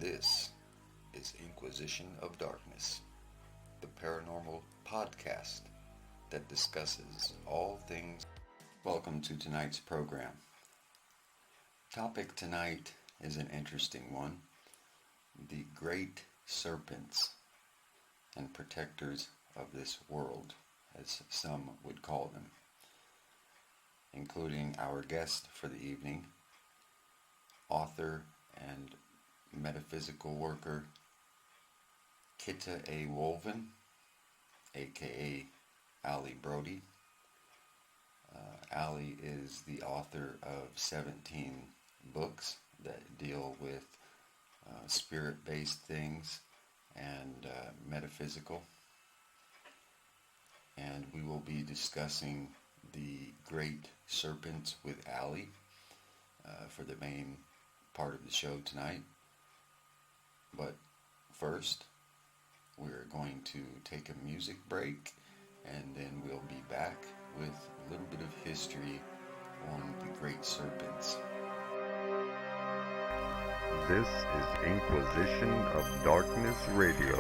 This is Inquisition of Darkness, the paranormal podcast that discusses all things. Welcome to tonight's program. Topic tonight is an interesting one. The Great Serpents and protectors of this world, as some would call them, including our guest for the evening, author and metaphysical worker Khittah A Wolven, aka Ali Brody. Ali is the author of 17 books that deal with spirit-based things and metaphysical. And we will be discussing the Great Serpents with Ali for the main part of the show tonight. But first, we're going to take a music break, and then we'll be back with a little bit of history on the Great Serpents. This is Inquisition of Darkness Radio.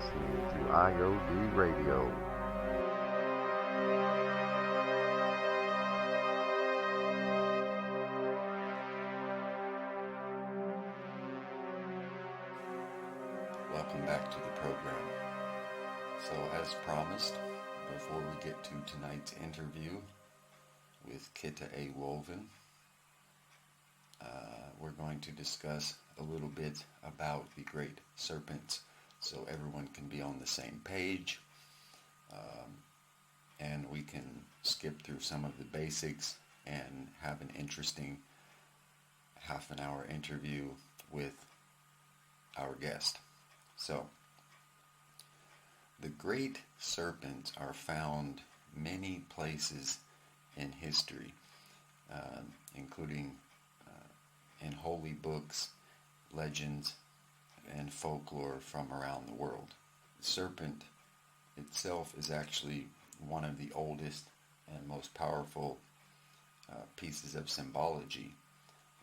listening to IOD Radio. Welcome back to the program. So as promised, before we get to tonight's interview with Khittah A Wolven, we're going to discuss a little bit about the Great Serpents so everyone can be on the same page, and we can skip through some of the basics and have an interesting half an hour interview with our guest. So, the Great Serpents are found many places in history, including in holy books, legends, and folklore from around the world. The serpent itself is actually one of the oldest and most powerful pieces of symbology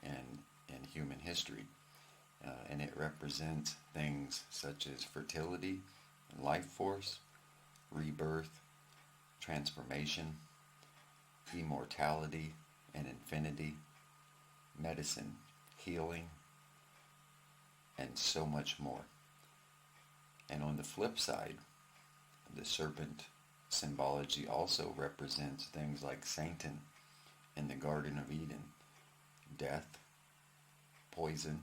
in human history. And it represents things such as fertility, life force, rebirth, transformation, immortality and infinity, medicine, healing, and so much more. And on the flip side, the serpent symbology also represents things like Satan in the Garden of Eden, death, poison,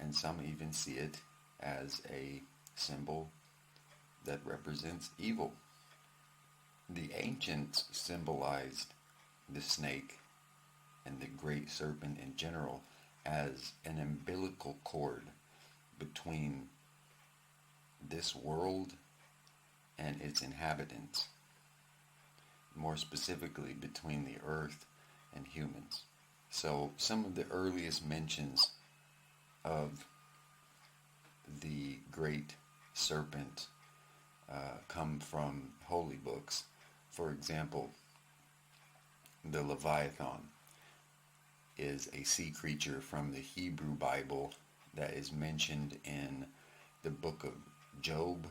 and some even see it as a symbol that represents evil. The ancients symbolized the snake and the great serpent in general as an umbilical cord between this world and its inhabitants, more specifically between the earth and humans. So some of the earliest mentions of the great serpent come from holy books. For example, the Leviathan is a sea creature from the Hebrew Bible that is mentioned in the book of Job,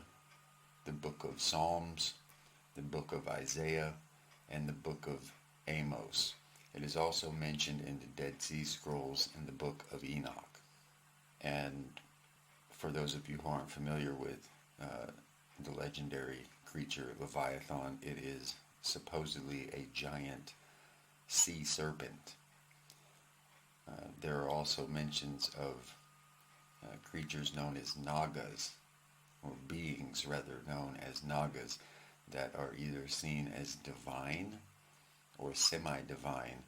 the book of Psalms, the book of Isaiah, and the book of Amos. It is also mentioned in the Dead Sea Scrolls in the book of Enoch. And for those of you who aren't familiar with the legendary creature Leviathan, it is supposedly a giant sea serpent. There are also mentions of creatures known as Nagas, or beings rather known as Nagas, that are either seen as divine or semi-divine,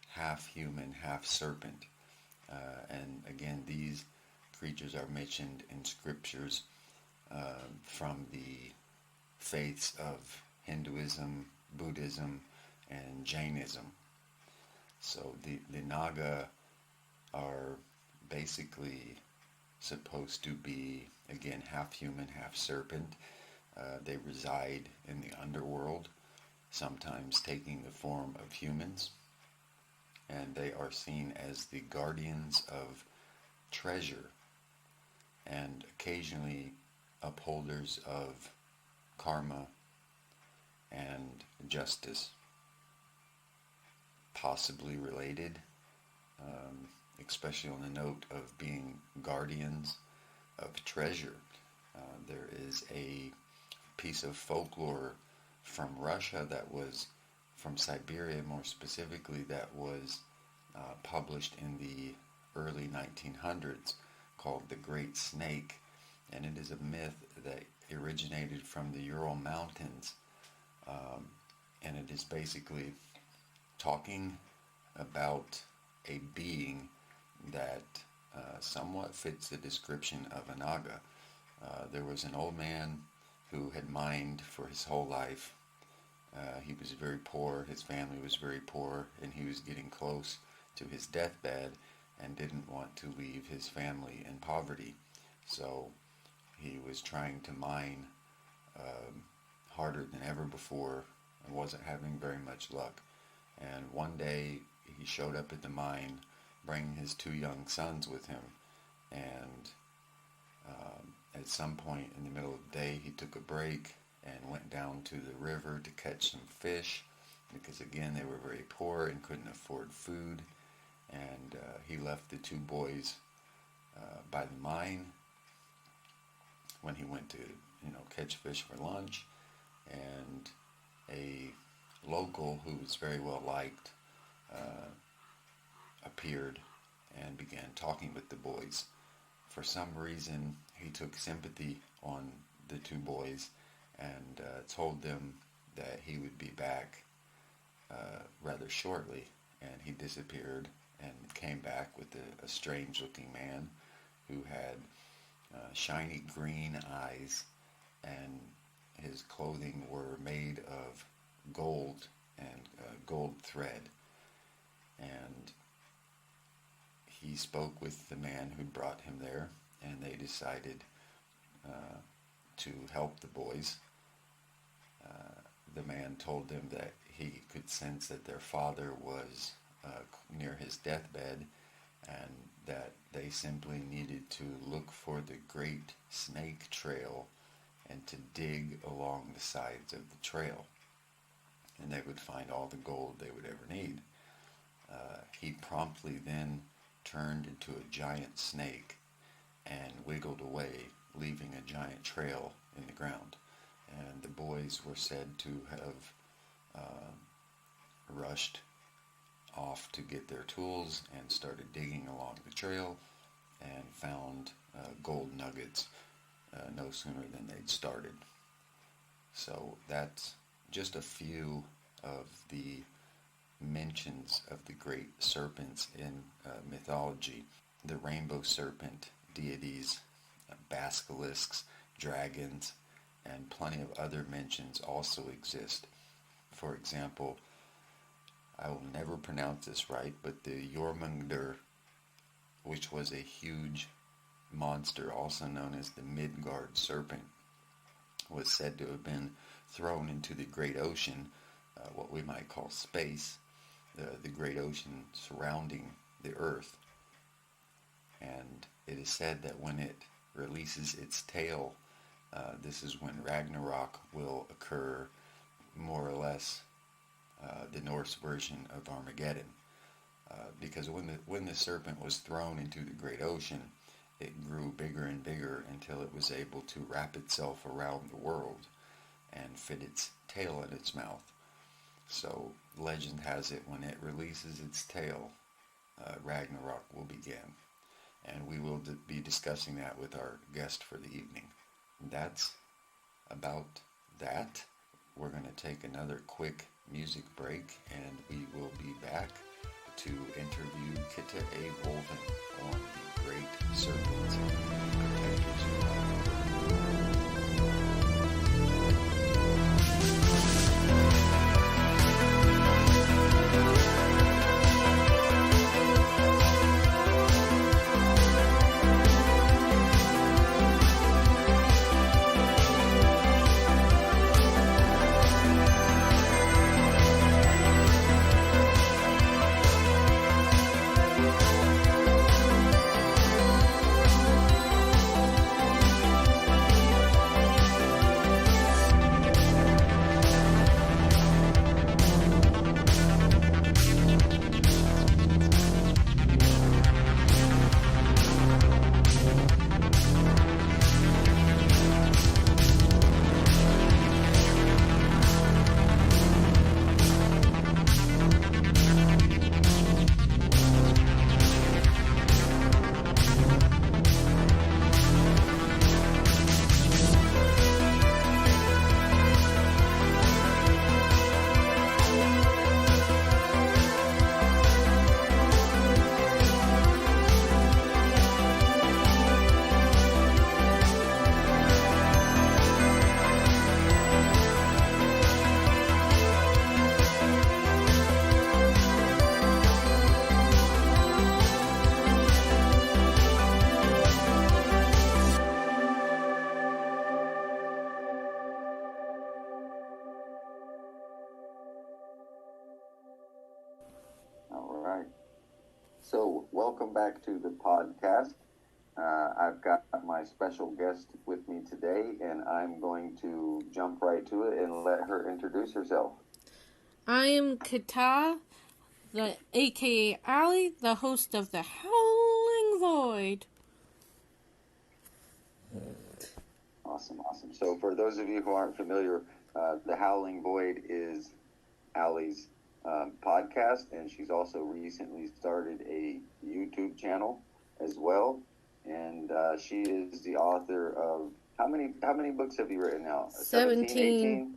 half human, half serpent. And again, these creatures are mentioned in scriptures from the faiths of Hinduism, Buddhism, and Jainism. So the Naga are basically supposed to be, again, half human, half serpent. They reside in the underworld, sometimes taking the form of humans, and they are seen as the guardians of treasure and occasionally upholders of karma and justice, possibly related, especially on the note of being guardians of treasure. There is a piece of folklore from Russia that was, from Siberia more specifically, that was published in the early 1900s called The Great Snake, and it is a myth that originated from the Ural Mountains, and it is basically talking about a being that somewhat fits the description of a Naga. There was an old man who had mined for his whole life. He was very poor, his family was very poor, and he was getting close to his deathbed and didn't want to leave his family in poverty. So he was trying to mine harder than ever before and wasn't having very much luck. And one day he showed up at the mine bringing his two young sons with him, and at some point in the middle of the day, he took a break and went down to the river to catch some fish because, again, they were very poor and couldn't afford food. And he left the two boys by the mine when he went to, catch fish for lunch. And a local who was very well liked appeared and began talking with the boys. For some reason, he took sympathy on the two boys and told them that he would be back rather shortly. And he disappeared and came back with a strange-looking man who had shiny green eyes, and his clothing were made of gold and gold thread. And he spoke with the man who brought him there, and they decided to help the boys. The man told them that he could sense that their father was near his deathbed, and that they simply needed to look for the Great Snake Trail and to dig along the sides of the trail, and they would find all the gold they would ever need. He promptly then turned into a giant snake and wiggled away, leaving a giant trail in the ground. And the boys were said to have rushed off to get their tools and started digging along the trail and found gold nuggets no sooner than they'd started. So that's just a few of the mentions of the Great Serpents in mythology. The rainbow serpent deities, basilisks, dragons, and plenty of other mentions also exist. For example, I will never pronounce this right, but the Jormungandr, which was a huge monster, also known as the Midgard serpent, was said to have been thrown into the great ocean, what we might call space, the great ocean surrounding the earth. And it is said that when it releases its tail, this is when Ragnarok will occur, more or less the Norse version of Armageddon. Because when the serpent was thrown into the great ocean, it grew bigger and bigger until it was able to wrap itself around the world and fit its tail in its mouth. So legend has it, when it releases its tail, Ragnarok will begin. And we will be discussing that with our guest for the evening. That's about that. We're going to take another quick music break, and we will be back to interview Khittah A Wolven on the Great Serpents, protectors of life. So, welcome back to the podcast. I've got my special guest with me today, and I'm going to jump right to it and let her introduce herself. I am Khittah, aka Ali, the host of the Howling Void. Awesome. So for those of you who aren't familiar, the Howling Void is Ali's podcast, and she's also recently started a YouTube channel as well. And she is the author of how many books have you written now? 17.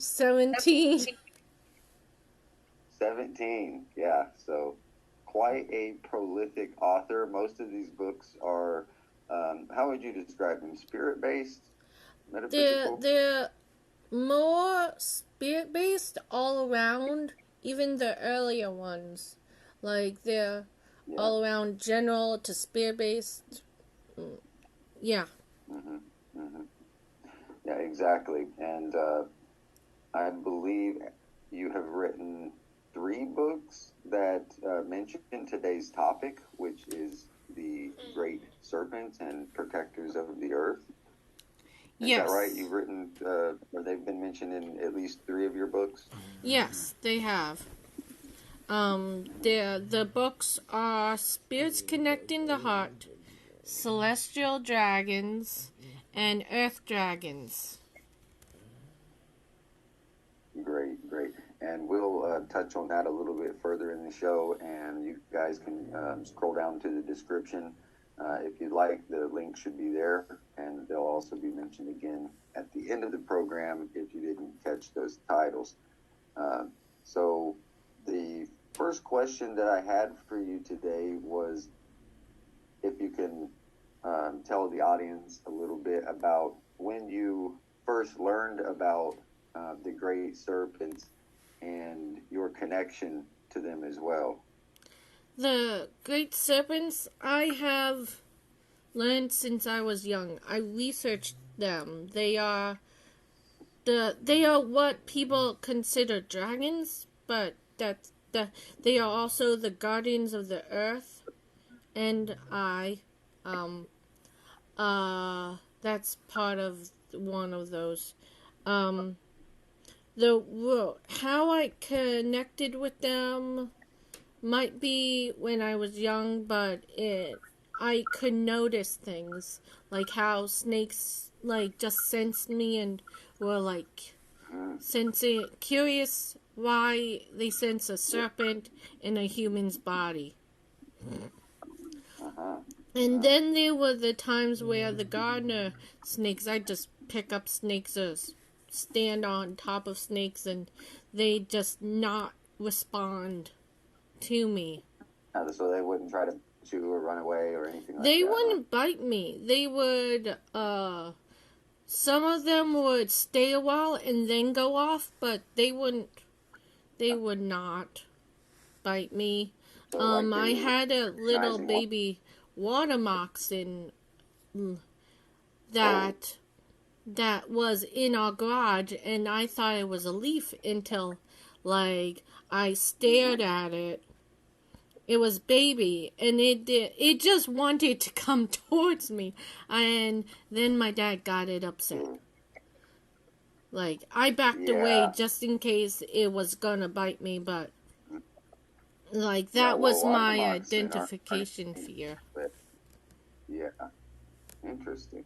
17, yeah. So quite a prolific author. Most of these books are, how would you describe them? Spirit-based? Metaphysical? They're more spirit-based all around, even the earlier ones. Like, they're all around general to spirit-based. Yeah. Yeah, exactly. And I believe you have written 3 books that mention today's topic, which is the Great Serpents and Protectors of the Earth. Is that right? You've written, or they've been mentioned in at least 3 of your books? Yes, they have. The books are Spirits Connecting the Heart, Celestial Dragons, and Earth Dragons. Great. And we'll touch on that a little bit further in the show, and you guys can scroll down to the description. If you'd like, the link should be there, and they'll also be mentioned again at the end of the program if you didn't catch those titles. So the first question that I had for you today was if you can tell the audience a little bit about when you first learned about the Great Serpents and your connection to them as well. The Great Serpents, I have learned since I was young. I researched them. They are what people consider dragons, but they are also the guardians of the earth. And that's part of one of those. How I connected with them might be when I was young, but I could notice things, like how snakes, just sensed me and were, curious why they sense a serpent in a human's body. And then there were the times where the gardener snakes, I'd just pick up snakes or stand on top of snakes, and they just not respond to me. So they wouldn't try to chew or run away or anything like that? They wouldn't bite me. They would, some of them would stay a while and then go off, but they would not bite me. So I had a little baby water moccasin that was in our garage, and I thought it was a leaf until, I stared at it. It was baby, and it just wanted to come towards me, and then my dad got it upset. I backed away just in case it was gonna bite me, but that was my identification fear. Yeah, interesting.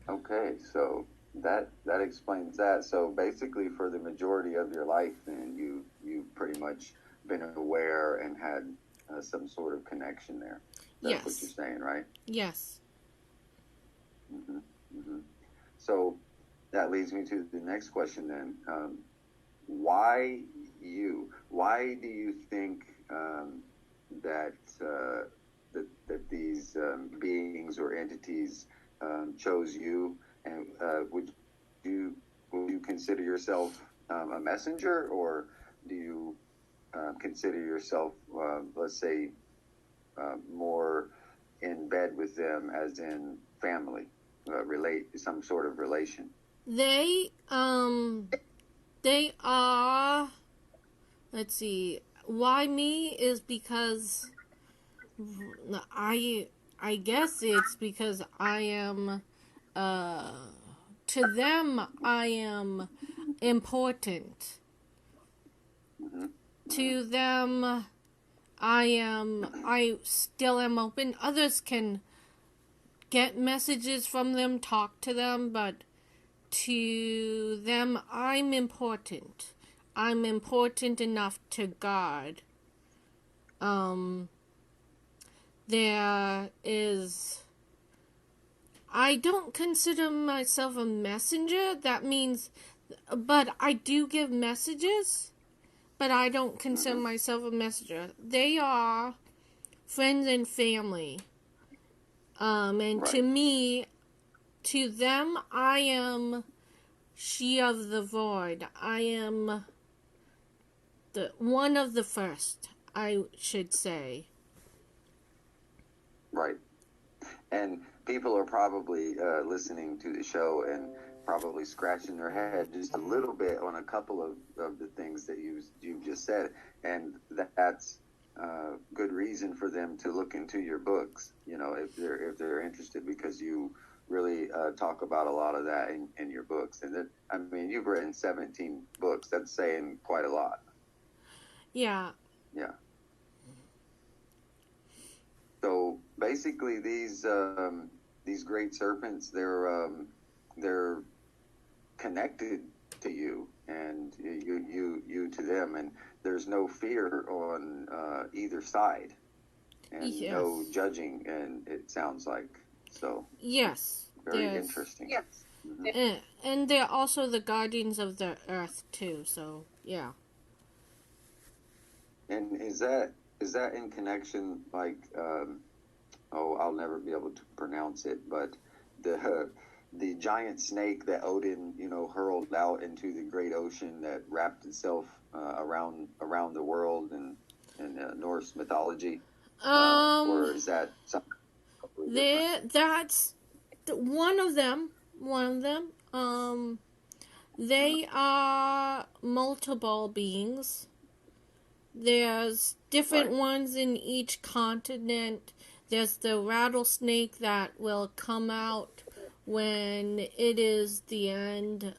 Okay, so that explains that. So basically, for the majority of your life, then you've pretty much been aware and had some sort of connection there. That's what you're saying, right? Yes. So that leads me to the next question then. Why you? Why do you think that these beings or entities chose you? And would you consider yourself a messenger, or do you consider yourself, let's say, more in bed with them, as in family, some sort of relation? They are, let's see, why me is because I guess it's because I am, to them, I am important. To them, I still am open. Others can get messages from them, talk to them, but to them, I'm important. I'm important enough to God. There is... I don't consider myself a messenger. That means... But I do give messages, but I don't consider myself a messenger. They are friends and family. And to me, to them, I am she of the void. I am the one of the first, I should say. Right. And people are probably listening to the show and probably scratching their head just a little bit on a couple of the things that you've just said. And that's good reason for them to look into your books, if they're interested, because you really talk about a lot of that in your books. And you've written 17 books. That's saying quite a lot. Yeah. Yeah. So basically, these great serpents, they're connected to you, and you to them, and there's no fear on either side, and no judging. And it sounds like so. Yes. Very interesting. Yes. Mm-hmm. And they're also the guardians of the earth too. So yeah. And is that in connection, like, I'll never be able to pronounce it, but the giant snake that Odin, hurled out into the great ocean that wrapped itself around the world in Norse mythology, or is that something completely different? That's one of them. They are multiple beings. There's different ones in each continent. There's the rattlesnake that will come out when it is the end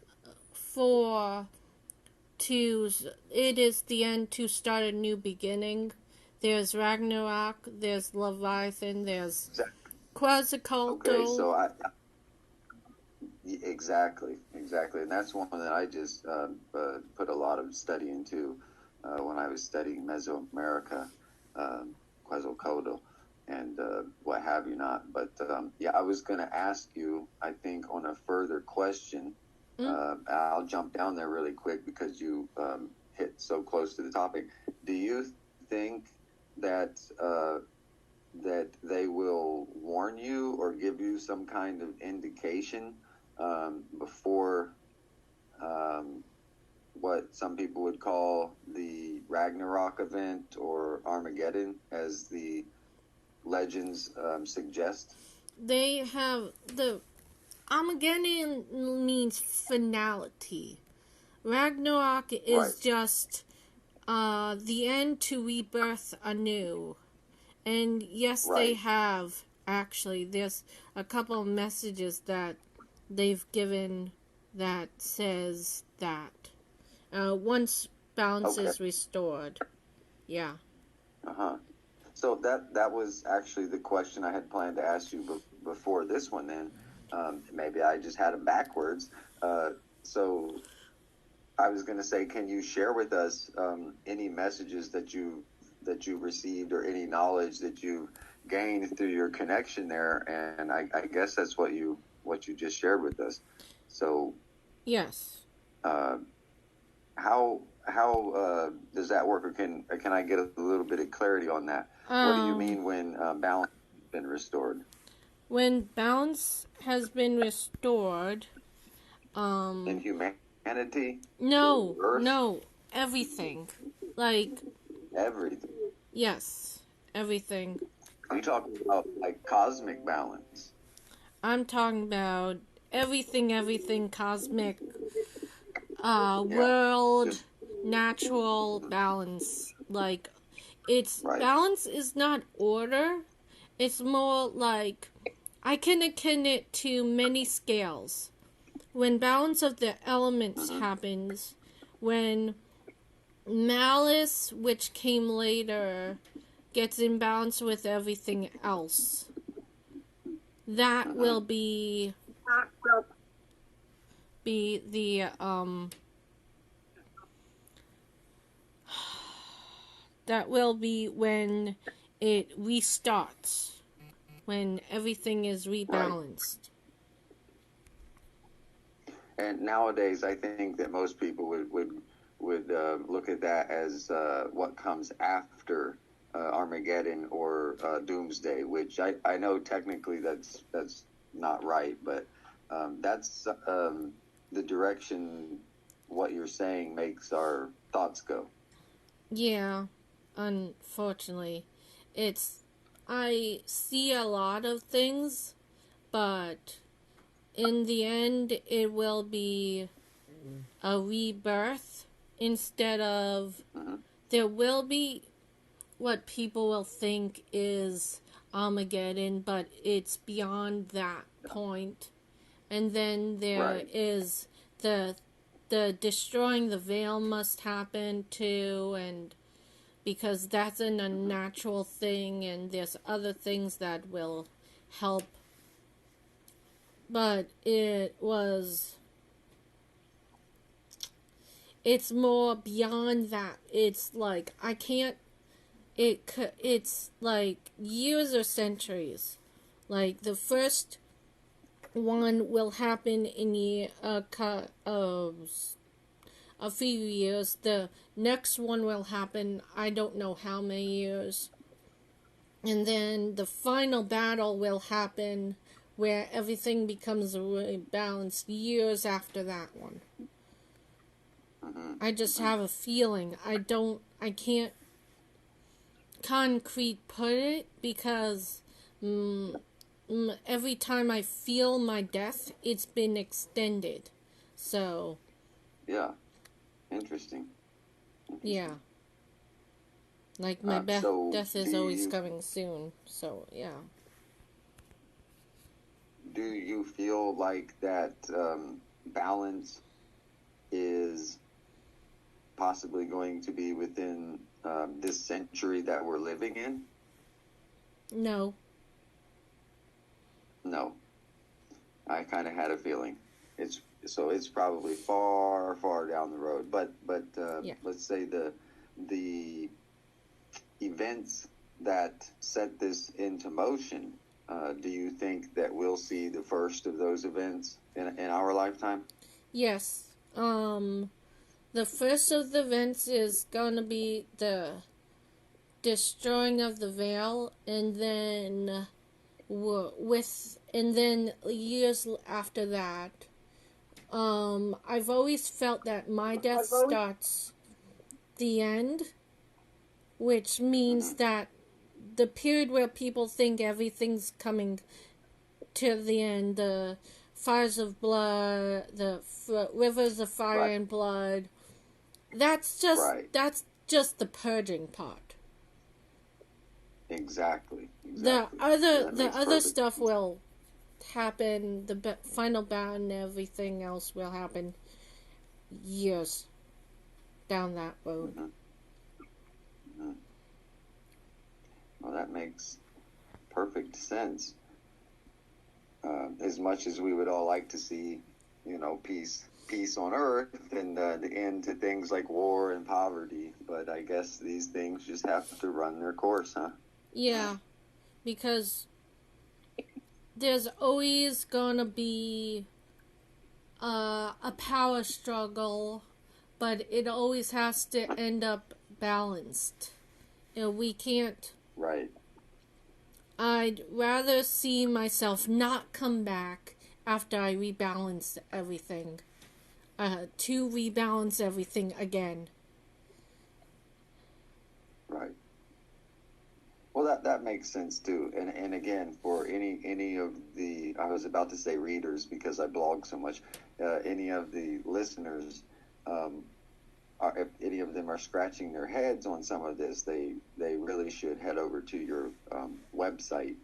to start a new beginning. There's Ragnarok, there's Leviathan, there's Quetzalcoatl. Okay, so exactly, and that's one that I just put a lot of study into when I was studying Mesoamerica, Quetzalcoatl, and what have you not. But I was going to ask you, I think, on a further question. I'll jump down there really quick because you hit so close to the topic. Do you think that they will warn you or give you some kind of indication before what some people would call the Ragnarok event or Armageddon, as the legends suggest? They have the Armageddon means finality. Ragnarok is just the end to rebirth anew. And yes, they have, actually. There's a couple of messages that they've given that says that. Once balance is restored. Yeah. So that was actually the question I had planned to ask you before this one then. Maybe I just had them backwards. So I was going to say, can you share with us any messages that you received or any knowledge that you gained through your connection there? And I guess that's what you just shared with us. So yes. How does that work, or can I get a little bit of clarity on that? What do you mean when balance has been restored? When balance has been restored, in humanity? No, everything. Like everything. Yes, everything. Are you talking about like cosmic balance? I'm talking about everything cosmic, world, natural balance. Like, balance is not order, It's more like I can akin it to many scales. When balance of the elements happens, when malice, which came later, gets in balance with everything else, that will be the that will be when it restarts, when everything is rebalanced. And nowadays, I think that most people would look at that as what comes after Armageddon or Doomsday, which I know technically that's not right, but that's the direction what you're saying makes our thoughts go. Yeah, unfortunately. I see a lot of things, but in the end, it will be a rebirth instead of. There will be what people will think is Armageddon, but it's beyond that point. And then there is the destroying the veil must happen too, and because that's an unnatural thing, and there's other things that will help. But it's more beyond that. It's like it's like years or centuries. Like the first one will happen in a few years. The next one will happen, I don't know how many years. And then the final battle will happen where everything becomes balanced years after that one. I just have a feeling. I can't concrete put it because every time I feel my death, it's been extended. So. Yeah. Interesting. Yeah. Like my death is always coming soon. So, yeah. Do you feel like that balance is possibly going to be within this century that we're living in? No. No. I kind of had a feeling. It's probably far, far down the road. But Yeah. Let's say the events that set this into motion. Do you think that we'll see the first of those events in our lifetime? Yes. The first of the events is gonna be the destroying of the veil, and then years after that, I've always felt that my death starts the end, which means that the period where people think everything's coming to the end, the fires of blood, the rivers of fire and blood, that's just the purging part. Exactly. The other stuff will happen. The final battle and everything else will happen years down that road. Well, that makes perfect sense. As much as we would all like to see, peace on earth and the end to things like war and poverty, but I guess these things just have to run their course, huh? Yeah, because there's always gonna be a power struggle, but it always has to end up balanced. We can't. Right. I'd rather see myself not come back after I rebalance everything. To rebalance everything again. Right. Well, that makes sense too. And again, for any of the, I was about to say readers because I blog so much, any of the listeners, if any of them are scratching their heads on some of this, they really should head over to your website,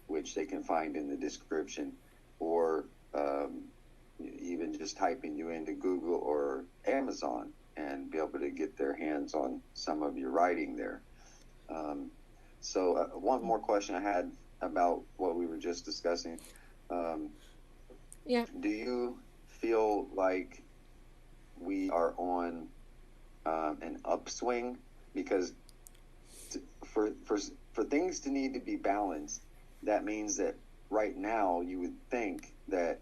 which they can find in the description, or even just typing you into Google or Amazon and be able to get their hands on some of your writing there. So one more question I had about what we were just discussing. Yeah. Do you feel like we are on an upswing? Because for things to need to be balanced, that means that right now you would think that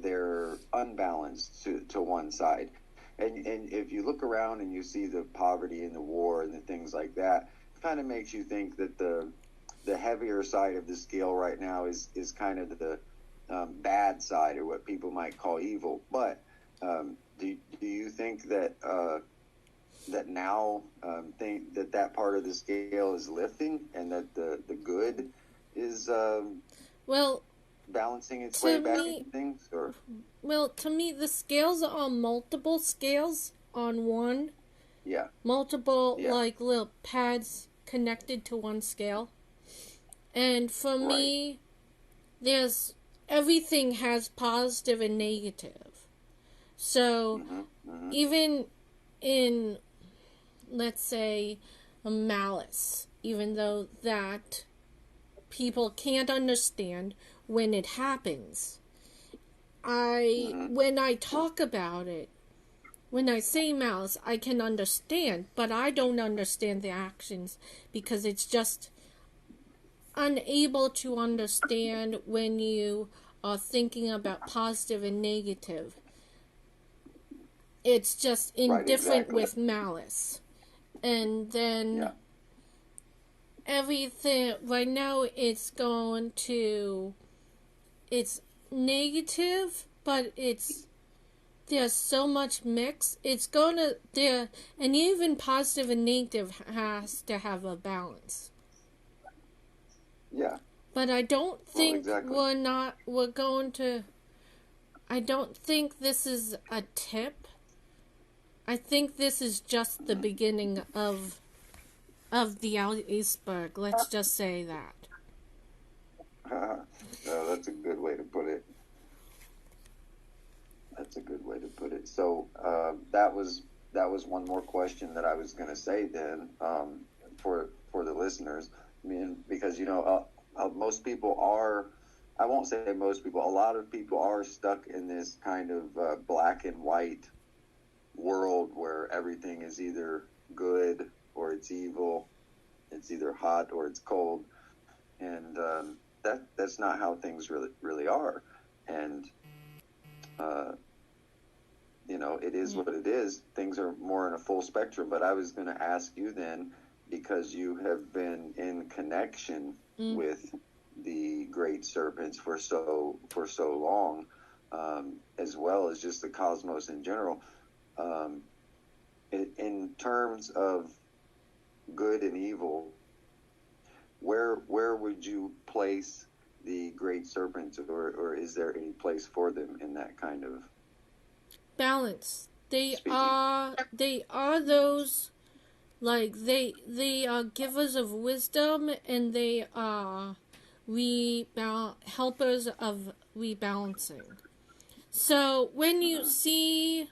they're unbalanced to one side. And if you look around and you see the poverty and the war and the things like that, it kind of makes you think that the heavier side of the scale right now is kind of the bad side, or what people might call evil. But do you think that that now think that part of the scale is lifting, and that the good is Well, balancing its way back me, into things? Or well, to me, the scales are on multiple scales on one. yeah, Multiple, like, little pads connected to one scale. And for me, everything has positive and negative. So, even in, let's say, a malice, even though that people can't understand when it happens, when I talk about it, when I say malice, I can understand, but I don't understand the actions, because it's just unable to understand when you are thinking about positive and negative. It's just indifferent with malice. And then everything, right now it's negative, but there's so much mix. And even positive and negative has to have a balance. Yeah. But I don't think exactly. I don't think this is a tip. I think this is just the beginning of the iceberg. Let's just say that. That's a good way to put it. So that was one more question that I was going to say then, for the listeners. I mean, because most people are. I won't say most people. A lot of people are stuck in this kind of black and white world where everything is either good or it's evil. It's either hot or it's cold, and that's not how things really are. And it is what it is. Things are more in a full spectrum. But I was going to ask you then, because you have been in connection with the Great Serpents for so long, as well as just the cosmos in general. In terms of good and evil, where would you place the Great Serpents, or is there any place for them in that kind of balance? They speaking? are those, like, they are givers of wisdom, and they are helpers of rebalancing. So when you see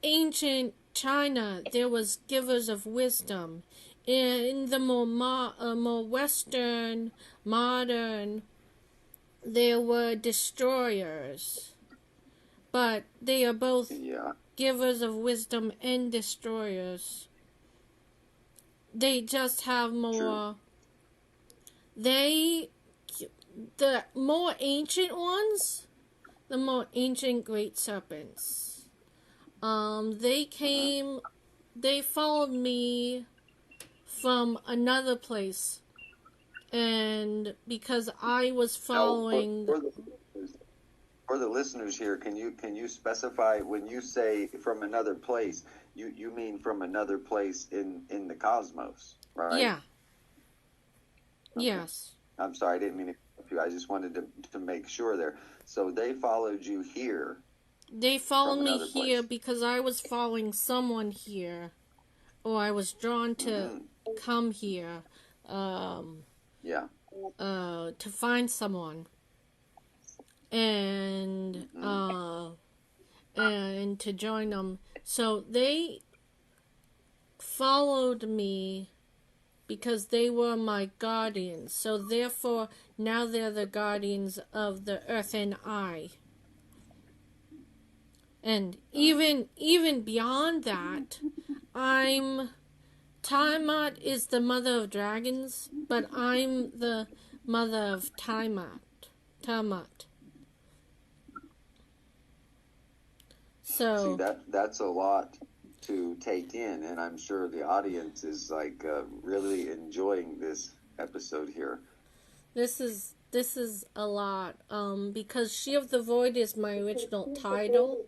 ancient China, there was givers of wisdom. In the more Western, modern, there were destroyers. But they are both givers of wisdom and destroyers. They just have more. True. The more ancient ones, the more ancient Great Serpents. They followed me from another place, and because I was following. For the listeners here, can you specify, when you say from another place, you mean from another place in the cosmos, right? Yeah. Okay. Yes. I'm sorry, I didn't mean to interrupt you. I just wanted to make sure there. So they followed you here, They followed me another here place. because I was following someone here, or I was drawn to come here, Yeah. to find someone, and and to join them. So they followed me because they were my guardians. So therefore, now they're the guardians of the earth and I. And even beyond that, Tiamat is the mother of dragons, but I'm the mother of Tiamat. See, So that's a lot to take in, and I'm sure the audience is like really enjoying this episode here. this is a lot, because She of the Void is my original title,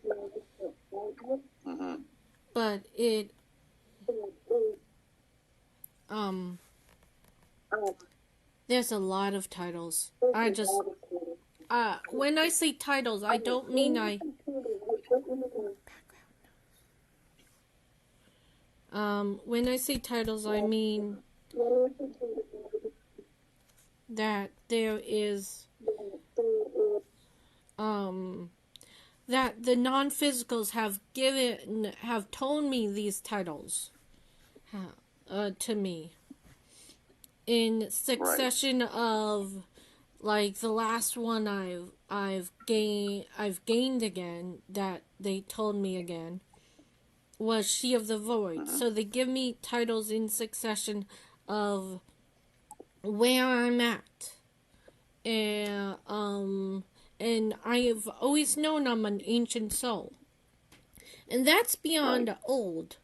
Mm-hmm. but it there's a lot of titles. When I say titles, I don't mean when I say titles, I mean that there is, that the non-physicals have told me these titles, to me, in succession of, like, the last one I've gained again, that they told me again, was She of the Void. So they give me titles in succession of where I'm at. And I have always known I'm an ancient soul. And that's beyond old.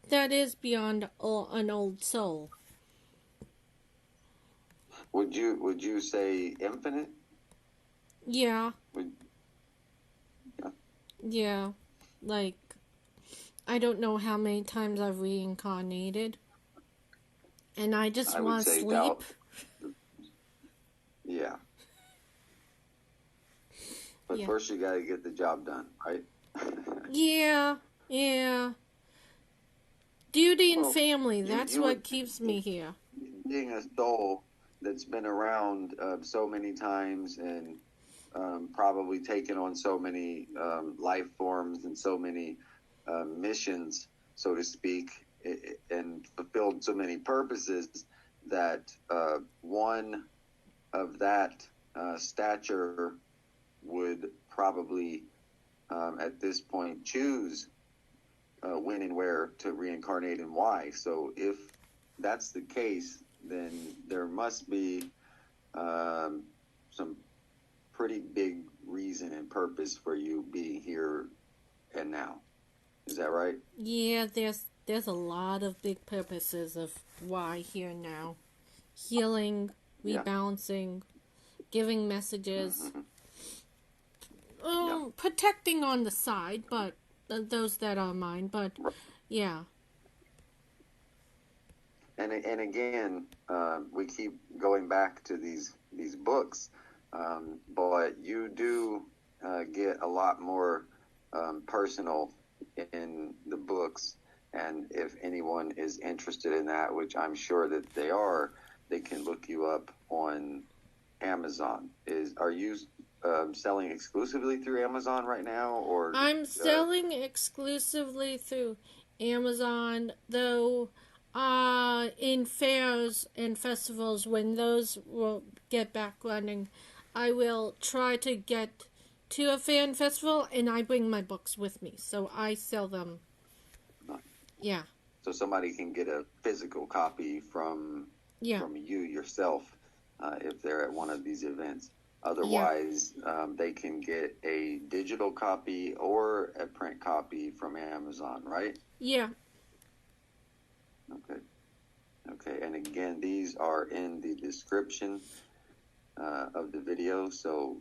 That is beyond an old soul. Would you say infinite? Yeah. Yeah. Yeah. Like, I don't know how many times I've reincarnated. And I just want to sleep. Yeah. But first you got to get the job done, right? Yeah. Duty and family, that's what keeps me here. Being a soul that's been around so many times and probably taken on so many life forms and so many missions, so to speak, and fulfilled so many purposes, that one of that stature would probably at this point choose when and where to reincarnate and why. So if that's the case, then there must be some pretty big reason and purpose for you being here and now. Is that right? Yeah, there's a lot of big purposes of why here and now. Healing, rebalancing, giving messages, protecting on the side, but those that are mine, but yeah. And again, we keep going back to these books, but you do get a lot more personal in the books. And if anyone is interested in that, which I'm sure that they are, they can look you up on Amazon. Are you selling exclusively through Amazon right now, or I'm selling exclusively through Amazon, though in fairs and festivals, when those will get back running, I will try to get to a fair and festival, and I bring my books with me, so I sell them. Yeah. So somebody can get a physical copy from you yourself if they're at one of these events. Otherwise, they can get a digital copy or a print copy from Amazon, right? Yeah. Okay. And again, these are in the description of the video. So,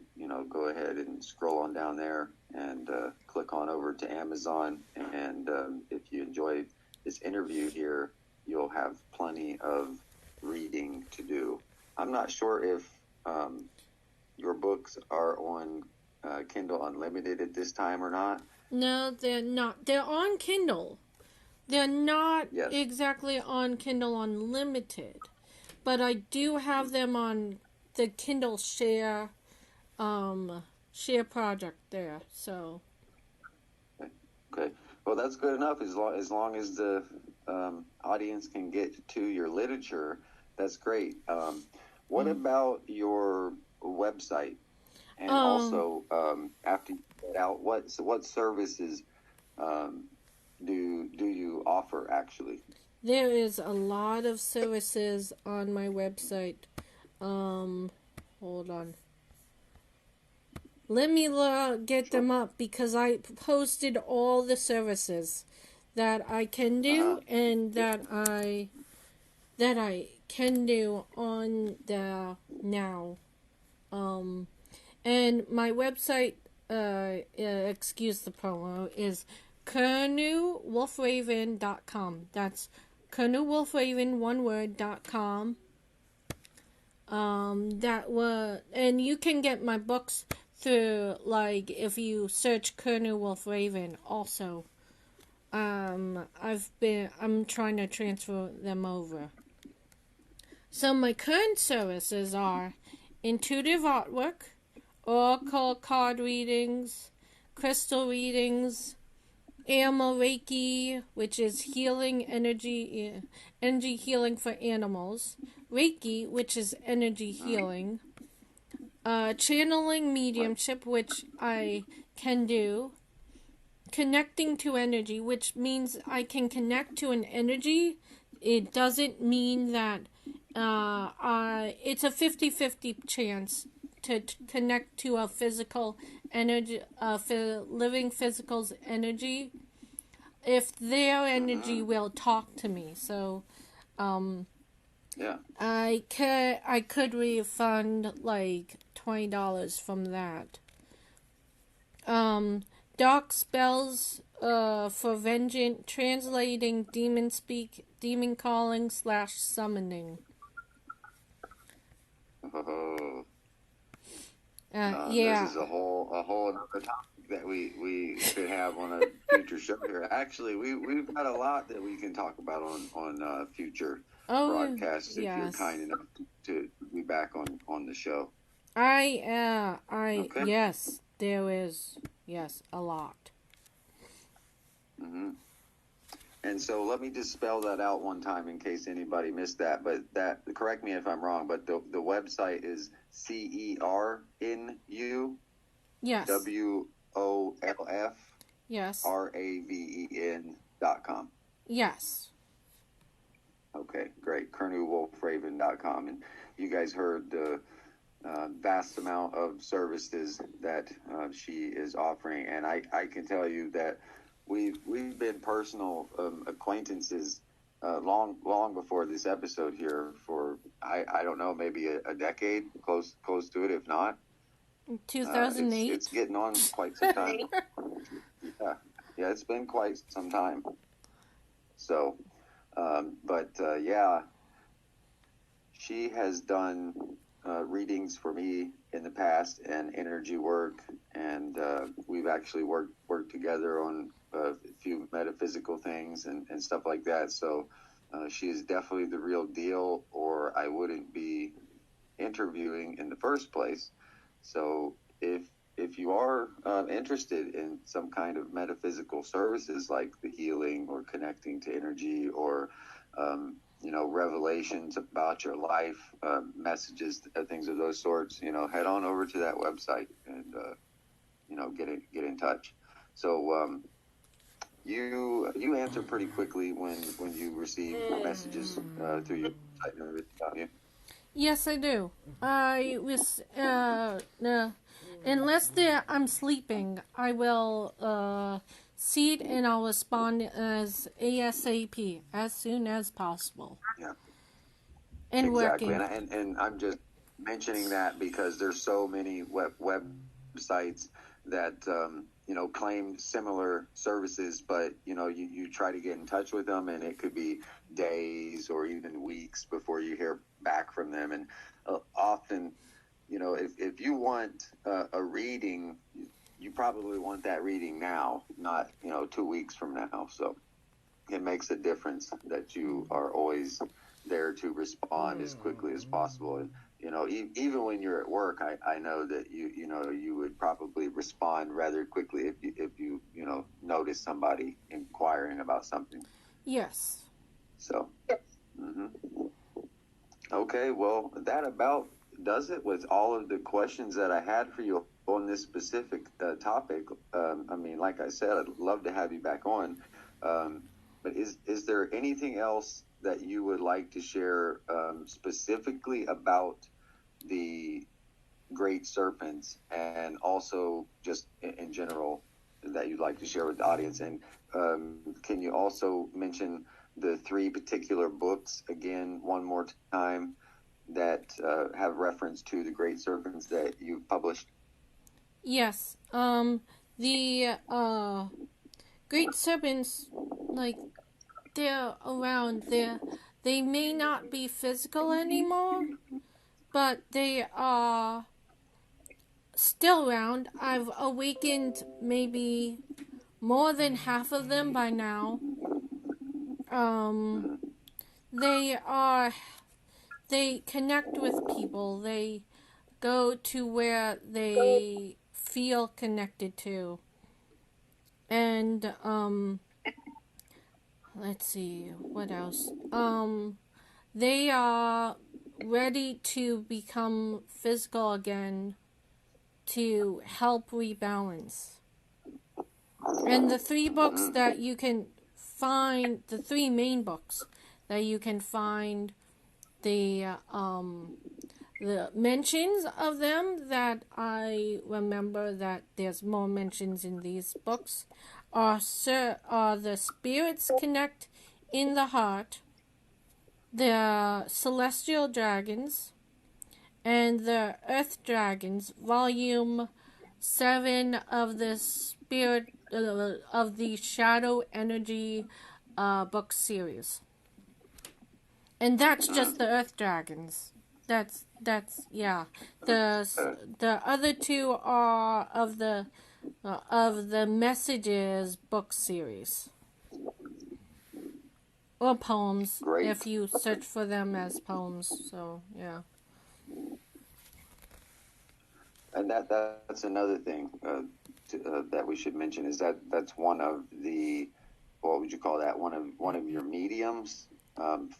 go ahead and scroll on down there and click on over to Amazon. And if you enjoy this interview here, you'll have plenty of reading to do. I'm not sure if your books are on Kindle Unlimited at this time or not? No, they're not. They're on Kindle. They're not Yes. exactly on Kindle Unlimited, but I do have them on the Kindle Share project there. So. Okay. Well, that's good enough. As long as the audience can get to your literature, that's great. What about your website? And also, after you get out, what services do you offer actually? There is a lot of services on my website. Hold on. Let me get them up because I posted all the services that I can do and that I can do on the now. And my website, excuse the promo, is KernewWolfraven.com. That's KernewWolfraven, one word.com. And you can get my books through, like, if you search Colonel Wolfraven also. I'm trying to transfer them over. So my current services are intuitive artwork, oracle card readings, crystal readings, animal Reiki, which is healing energy healing for animals, Reiki, which is energy healing, channeling mediumship, which I can do, connecting to energy, which means I can connect to an energy. It doesn't mean that it's a 50-50 chance to connect to a physical energy, living physical's energy, if their energy will talk to me. So, yeah, I could refund like $20 from that. Dark spells for vengeance, translating demon speak, demon calling / summoning. Oh. Yeah. This is a whole other topic that we could have on a future show here. Actually, we've got a lot that we can talk about on future broadcasts if you're kind enough to be back on the show. Okay. Yes, there is. Yes, a lot. Mm-hmm. And so let me just spell that out one time in case anybody missed that. But correct me if I'm wrong, but the website is CERNU. Yes. WOLF. Yes. RAVEN.com. Yes. Okay, great. KernewWolfraven.com. And you guys heard the vast amount of services that she is offering. And I can tell you that we've been personal acquaintances long before this episode here for, I don't know, maybe a decade, close to it, if not. 2008? It's getting on quite some time. Yeah, it's been quite some time. So, she has done readings for me in the past and energy work, and we've actually worked together on a few metaphysical things and stuff like that. So she is definitely the real deal, or I wouldn't be interviewing in the first place. So if you are interested in some kind of metaphysical services like the healing or connecting to energy or revelations about your life, messages, things of those sorts, head on over to that website and get in touch. So you answer pretty quickly when you receive messages through your website and everything, don't you? Yes, I do. I was unless I'm sleeping, I will see it and I'll respond as ASAP, as soon as possible. Yeah. And exactly. working. And I'm just mentioning that because there's so many websites that claim similar services, but you try to get in touch with them and it could be days or even weeks before you hear back from them. And often if you want a reading, you probably want that reading now, not 2 weeks from now. So it makes a difference that you are always there to respond as quickly as possible. And even when you're at work, I know that you would probably respond rather quickly if you notice somebody inquiring about something. Yes. So, okay, well, that about does it with all of the questions that I had for you on this specific topic. Like I said, I'd love to have you back on. But is there anything else that you would like to share specifically about the Great Serpents, and also just in general that you'd like to share with the audience? And can you also mention the 3 particular books again one more time that have reference to the Great Serpents that you've published? Yes. The Great Serpents, like, they're around. They may not be physical anymore, but they are still around. I've awakened maybe more than half of them by now. They connect with people. They go to where they feel connected to. And, let's see, what else? They are ready to become physical again to help rebalance. And the 3 books that you can find, the 3 main books that you can find, the mentions of them that I remember that there's more mentions in these books are the Spirits Connect in the Heart, the Celestial Dragons, and the Earth Dragons, Volume 7 of the Spirit of the Shadow Energy book series. And that's just the Earth Dragons. That's yeah. The other 2 are of the Messages book series. Or poems, Great. if you search for them as poems. So, yeah. And that's another thing that we should mention, is that's one of the, what would you call that? One of your mediums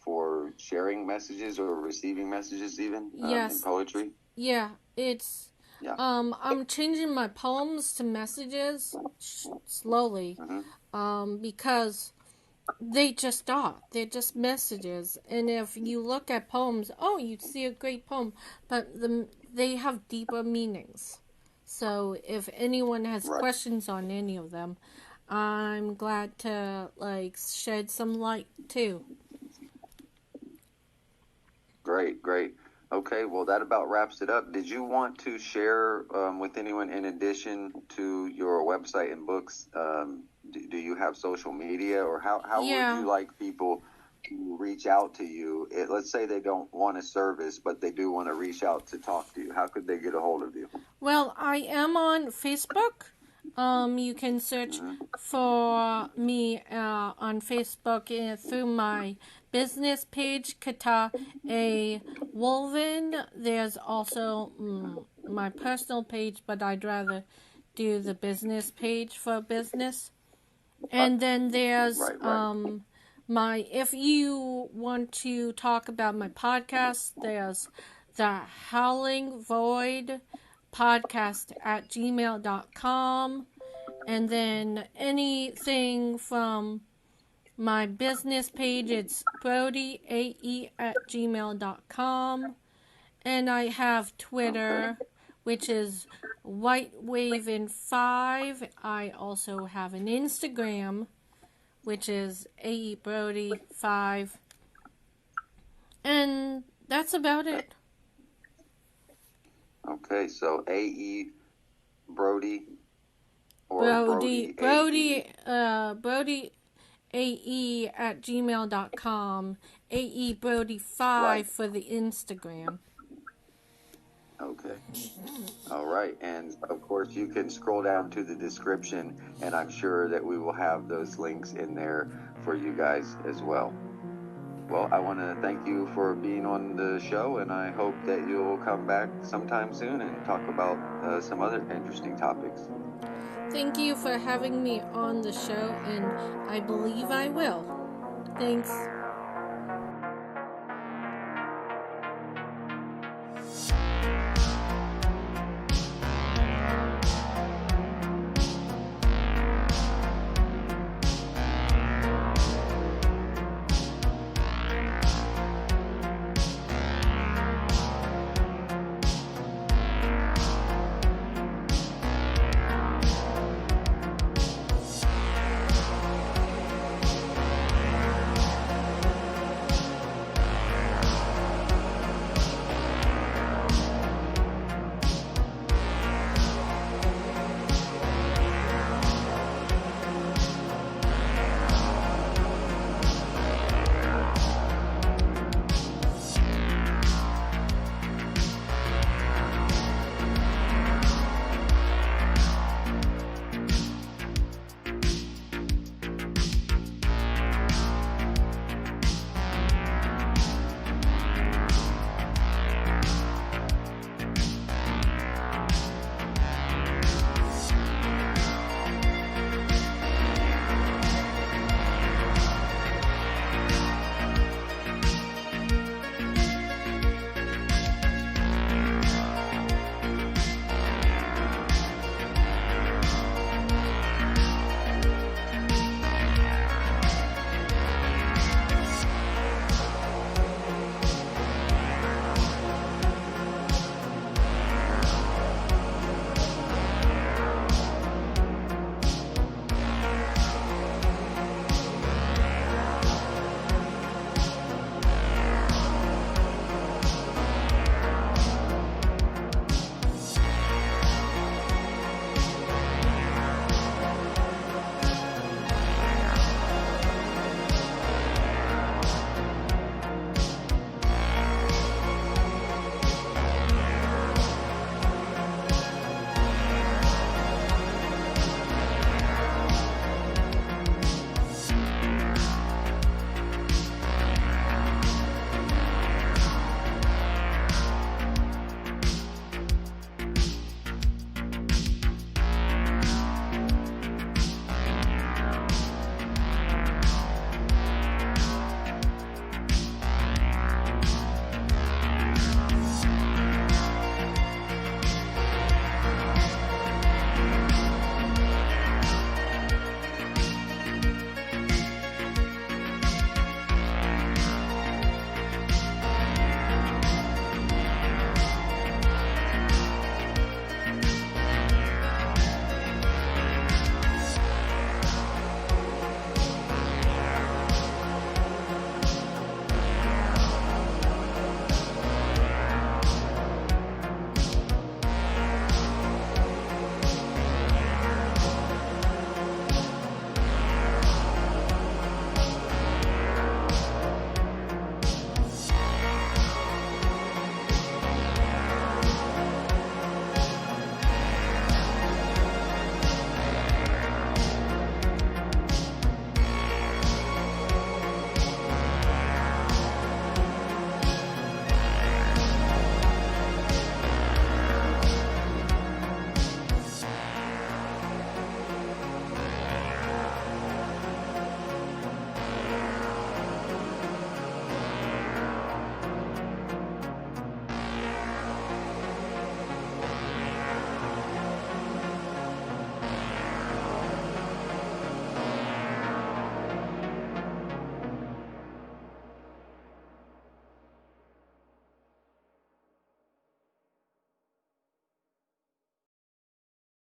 for sharing messages or receiving messages, even Yes. in poetry. Yeah, it's. Yeah. I'm changing my poems to messages slowly, because they just are. They're just messages. And if you look at poems, you'd see a great poem, but they have deeper meanings. So if anyone has questions on any of them, I'm glad to shed some light too. Great. Okay, well, that about wraps it up. Did you want to share with anyone, in addition to your website and books, do you have social media, or how would you like people to reach out to you? Let's say they don't want a service, but they do want to reach out to talk to you. How could they get a hold of you? Well, I am on Facebook. You can search for me on Facebook through my business page, Khittah A Wolven. There's also my personal page, but I'd rather do the business page for business. And then there's if you want to talk about my podcast, there's the Howling Void podcast at gmail.com. And then anything from my business page, it's BrodyAE at gmail.com. And I have Twitter, which is WhiteWaven5. I also have an Instagram, which is AEBrody5. And that's about it. Okay, so A.E. Brody or Brody AE at gmail.com. AE Brody5 for the Instagram. Okay. All right. And of course, you can scroll down to the description, and I'm sure that we will have those links in there for you guys as well. Well, I want to thank you for being on the show, and I hope that you'll come back sometime soon and talk about some other interesting topics. Thank you for having me on the show, and I believe I will. Thanks.